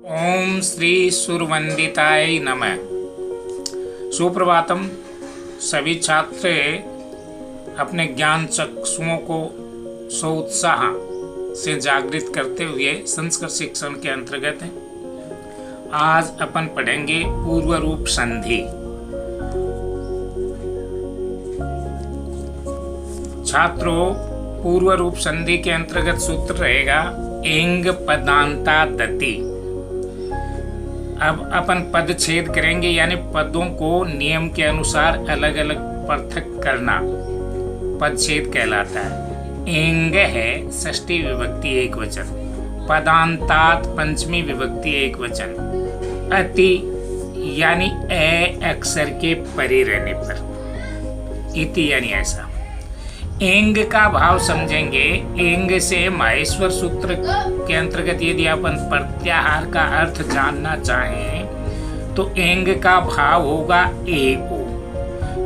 ओम श्री सुरवंदिताय नमः। सुप्रभातम। सभी छात्र अपने ज्ञान चक्षुओं को सोत्साह से जागृत करते हुए संस्कृत शिक्षण के अंतर्गत आज अपन पढ़ेंगे पूर्व रूप संधि। छात्रों, पूर्व रूप संधि के अंतर्गत सूत्र रहेगा एंग पदांता दति। अब अपन पद छेद करेंगे, यानी पदों को नियम के अनुसार अलग अलग पृथक करना पद छेद कहलाता है। एंग है षष्ठी विभक्ति एक वचन, पदांतात पंचमी विभक्ति एक वचन, अति यानी ए अक्षर के परे रहने पर, इति यानी ऐसा। एंग का भाव समझेंगे। एंग से माहेश्वर सूत्र के अंतर्गत यदि अपन प्रत्याहार का अर्थ जानना चाहें तो एंग का भाव होगा ए ओ,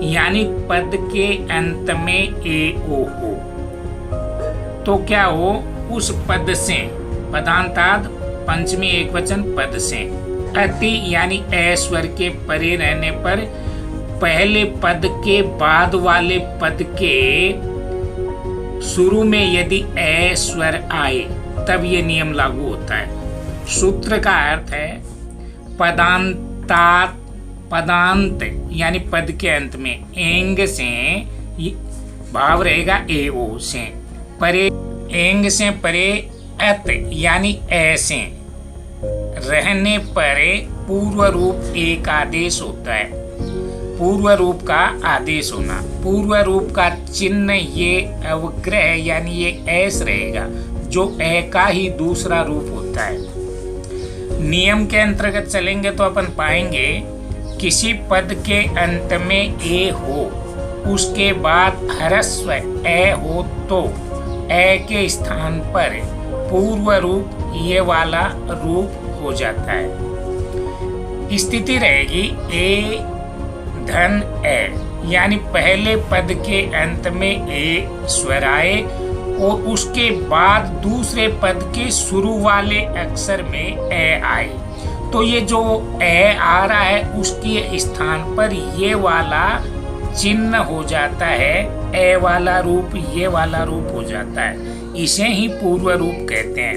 यानी पद के अंत में ए ओ हो तो क्या हो, उस पद से, पदांताद पंचमी एक वचन पद से, अति यानी ए स्वर के परे रहने पर पहले पद के बाद वाले पद के शुरू में यदि ए स्वर आए तब ये नियम लागू होता है। सूत्र का अर्थ है पदांतात, पदांत यानी पद के अंत में एंग से भाव रहेगा ए ओ से, परे एंग से परे अत यानी ए से रहने पर पूर्व रूप एक आदेश होता है। पूर्व रूप का आदेश होना, पूर्व रूप का चिन्ह ये अवग्रह यानी ये ऐस रहेगा जो ए का ही दूसरा रूप होता है। नियम के अंतर्गत चलेंगे तो अपन पाएंगे किसी पद के अंत में ए हो, उसके बाद ह्रस्व ए हो तो ए के स्थान पर पूर्व रूप ये वाला रूप हो जाता है। स्थिति रहेगी ए धन ए, यानी पहले पद के अंत में ए स्वर आए और उसके बाद दूसरे पद के शुरू वाले अक्षर में ए आए तो ये जो ए आ रहा है उसके स्थान पर ये वाला चिन्ह हो जाता है, ए वाला रूप ये वाला रूप हो जाता है। इसे ही पूर्व रूप कहते हैं।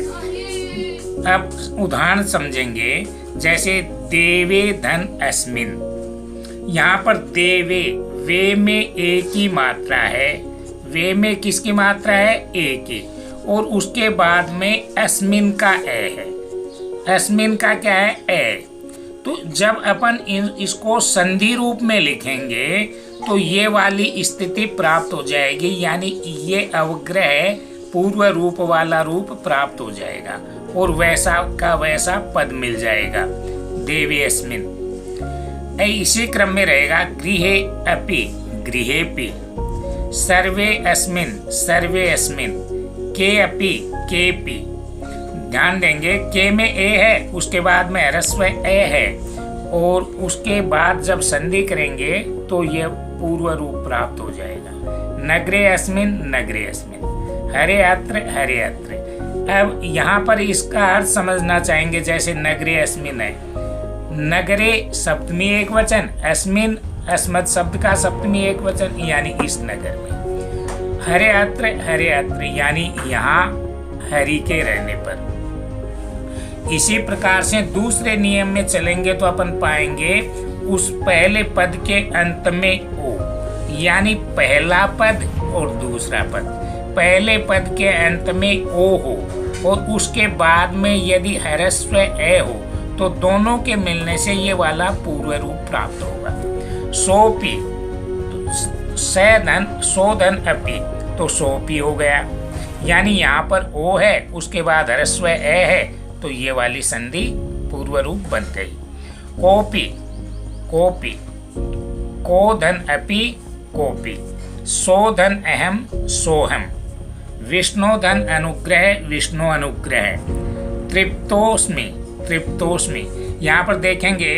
अब उदाहरण समझेंगे, जैसे देवे धन अस्मिन। यहाँ पर देवे, वे में ए की मात्रा है, वे में किसकी मात्रा है, ए की, और उसके बाद में अस्मिन का ए है। अस्मिन का क्या है, ए। तो जब अपन इसको संधि रूप में लिखेंगे तो ये वाली स्थिति प्राप्त हो जाएगी, यानी ये अवग्रह पूर्व रूप वाला रूप प्राप्त हो जाएगा और वैसा का वैसा पद मिल जाएगा, देवे अस्मिन। इसी क्रम में रहेगा गृहे अपि, गृहेपि, सर्वे अस्मिन, सर्वे अस्मिन, के अपि, केपि। ध्यान देंगे के में ए है, उसके बाद में ह्रस्व ए है और उसके बाद जब संधि करेंगे तो यह पूर्व रूप प्राप्त हो जाएगा। नगरे अस्मिन, नगरे अस्मिन, हरे अत्र, हरे अत्र। अब यहाँ पर इसका अर्थ समझना चाहेंगे, जैसे नगरे अस्मिन है, नगरे सप्तमी एक वचन, अस्मिन अस्मत् शब्द का सप्तमी एक वचन, यानी इस नगर में। हरे अत्र यानी यहाँ हरि के रहने पर। इसी प्रकार से दूसरे नियम में चलेंगे तो अपन पाएंगे उस पहले पद के अंत में ओ, यानी पहला पद और दूसरा पद। पहले पद के अंत में ओ हो और उसके बाद में यदि ह्रस्व ए हो तो दोनों के मिलने से ये वाला पूर्व रूप प्राप्त होगा। सोपी, सधन, सोधन अपि, तो सोपी हो गया, यानी यहाँ पर ओ है, उसके बाद ह्रस्व ए है तो ये वाली संधि पूर्व रूप बन गई। कोपी, कोपी, कोधन अपि, कोपी, सोधन अहम, सोहम, विष्णुधन अनुग्रह, विष्णु अनुग्रह, तृप्तोस्मि, तृप्तोस्मि। यहाँ पर देखेंगे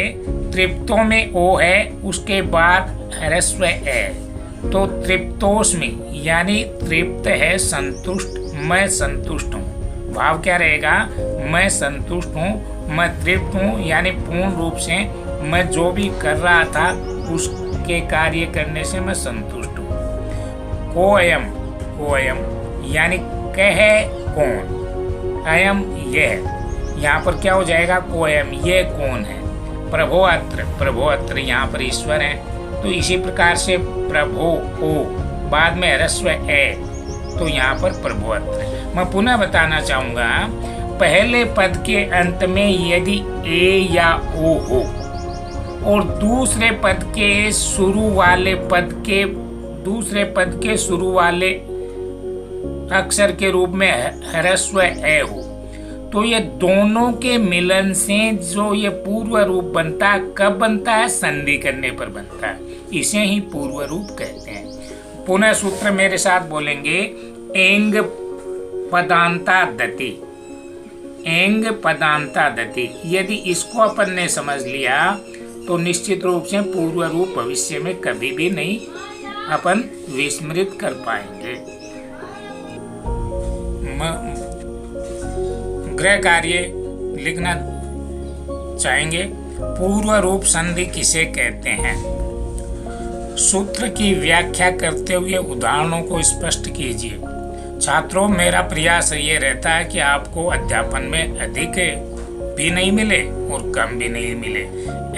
तृप्तो में ओ है, उसके बाद ह्रस्व ए तो तृप्तोस्मि, यानी तृप्त है संतुष्ट, मैं संतुष्ट हूँ। भाव क्या रहेगा, मैं संतुष्ट हूँ मैं तृप्त हूँ यानी पूर्ण रूप से मैं जो भी कर रहा था उसके कार्य करने से मैं संतुष्ट हूँ। कोयम, कोयम यानी कह कौन, अयम यह, यहाँ पर क्या हो जाएगा, कोयम ये कौन है। प्रभो अत्र, प्रभो अत्र यहाँ पर ईश्वर है, तो इसी प्रकार से प्रभो ओ बाद में ह्रस्व ए, तो यहाँ पर प्रभो अत्र। मैं पुनः बताना चाहूंगा, पहले पद के अंत में यदि ए या ओ हो और दूसरे पद के शुरू वाले अक्षर के रूप में ह्रस्व ए हो, तो ये दोनों के मिलन से जो ये पूर्व रूप बनता है, कब बनता है, संधि करने पर बनता है, इसे ही पूर्व रूप कहते हैं। पुनः सूत्र मेरे साथ बोलेंगे, एंग पदांता दति, एंग पदांता दति। यदि इसको अपन ने समझ लिया तो निश्चित रूप से पूर्व रूप भविष्य में कभी भी नहीं अपन विस्मृत कर पाएंगे। गृह कार्य लिखना चाहेंगे, पूर्व रूप संधि किसे कहते हैं। सूत्र की व्याख्या करते हुए उदाहरणों को स्पष्ट कीजिए। छात्रों, मेरा प्रयास ये रहता है कि आपको अध्यापन में अधिक भी नहीं मिले और कम भी नहीं मिले।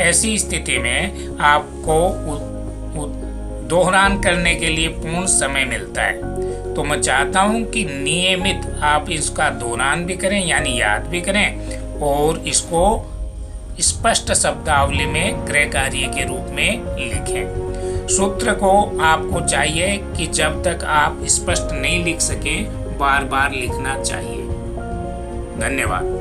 ऐसी स्थिति में आपको दोहरान करने के लिए पूर्ण समय मिलता है, तो मैं चाहता हूं कि नियमित आप इसका दोहरान भी करें यानी याद भी करें और इसको स्पष्ट शब्दावली में गृह कार्य के रूप में लिखें। सूत्र को आपको चाहिए कि जब तक आप स्पष्ट नहीं लिख सके बार बार लिखना चाहिए। धन्यवाद।